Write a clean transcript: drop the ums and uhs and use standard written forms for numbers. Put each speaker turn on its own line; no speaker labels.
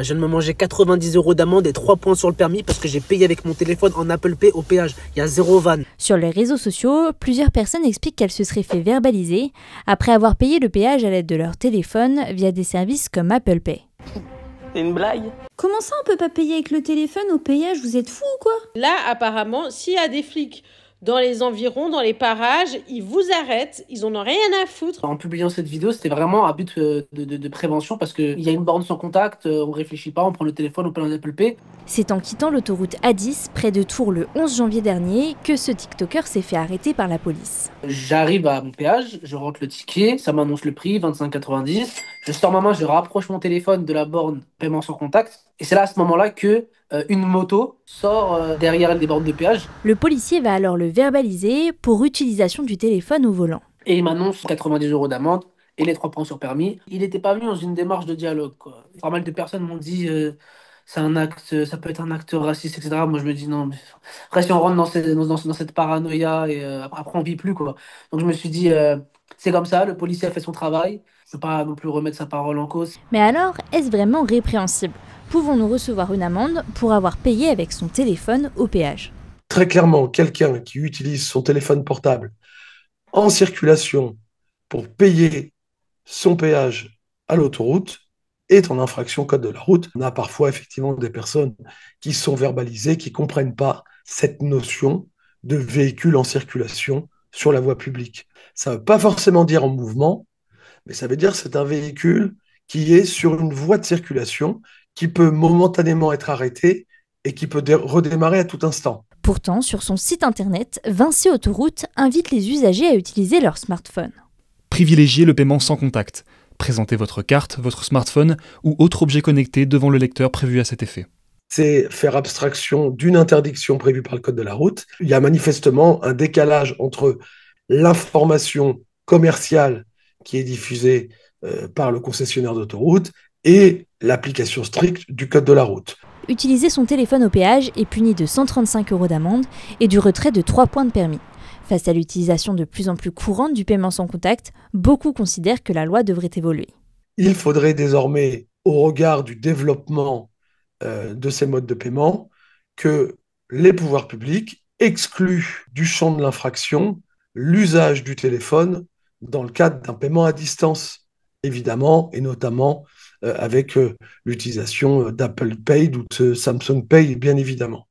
Je viens de me manger 90 € d'amende et 3 points sur le permis parce que j'ai payé avec mon téléphone en Apple Pay au péage. Il y a zéro vanne.
Sur les réseaux sociaux, plusieurs personnes expliquent qu'elles se seraient fait verbaliser après avoir payé le péage à l'aide de leur téléphone via des services comme Apple Pay.
C'est une blague?
Comment ça on peut pas payer avec le téléphone au péage? Vous êtes fous ou quoi?
Là, apparemment, s'il y a des flics dans les environs, dans les parages, ils vous arrêtent, ils en ont rien à foutre.
En publiant cette vidéo, c'était vraiment à but de prévention parce qu'il y a une borne sans contact, on réfléchit pas, on prend le téléphone, on paye en Apple Pay.
C'est en quittant l'autoroute A10 près de Tours le 11 janvier dernier que ce TikToker s'est fait arrêter par la police.
J'arrive à mon péage, je rentre le ticket, ça m'annonce le prix, 25,90 €. Je sors ma main, je rapproche mon téléphone de la borne paiement sans contact. Et c'est là à ce moment-là que une moto sort derrière les bornes de péage.
Le policier va alors le verbaliser pour utilisation du téléphone au volant.
Et il m'annonce 90 € d'amende et les 3 points sur permis. Il n'était pas venu dans une démarche de dialogue, quoi. Pas mal de personnes m'ont dit c'est un acte, ça peut être un acte raciste, etc. Moi je me dis non, mais après si on rentre dans cette paranoïa et après on vit plus, quoi. Donc je me suis dit c'est comme ça, le policier a fait son travail. Je ne peux pas non plus remettre sa parole en cause.
Mais alors, est-ce vraiment répréhensible? Pouvons-nous recevoir une amende pour avoir payé avec son téléphone au péage?
Très clairement, quelqu'un qui utilise son téléphone portable en circulation pour payer son péage à l'autoroute est en infraction code de la route. On a parfois effectivement des personnes qui sont verbalisées, qui ne comprennent pas cette notion de véhicule en circulation sur la voie publique. Ça ne veut pas forcément dire en mouvement, mais ça veut dire que c'est un véhicule qui est sur une voie de circulation, qui peut momentanément être arrêté et qui peut redémarrer à tout instant.
Pourtant, sur son site internet, Vinci Autoroute invite les usagers à utiliser leur smartphone.
Privilégiez le paiement sans contact. Présentez votre carte, votre smartphone ou autre objet connecté devant le lecteur prévu à cet effet.
C'est faire abstraction d'une interdiction prévue par le code de la route. Il y a manifestement un décalage entre l'information commerciale qui est diffusée par le concessionnaire d'autoroute et l'application stricte du code de la route.
Utiliser son téléphone au péage est puni de 135 € d'amende et du retrait de 3 points de permis. Face à l'utilisation de plus en plus courante du paiement sans contact, beaucoup considèrent que la loi devrait évoluer.
Il faudrait désormais, au regard du développement de ces modes de paiement, que les pouvoirs publics excluent du champ de l'infraction l'usage du téléphone dans le cadre d'un paiement à distance, évidemment, et notamment avec l'utilisation d'Apple Pay ou de Samsung Pay, bien évidemment.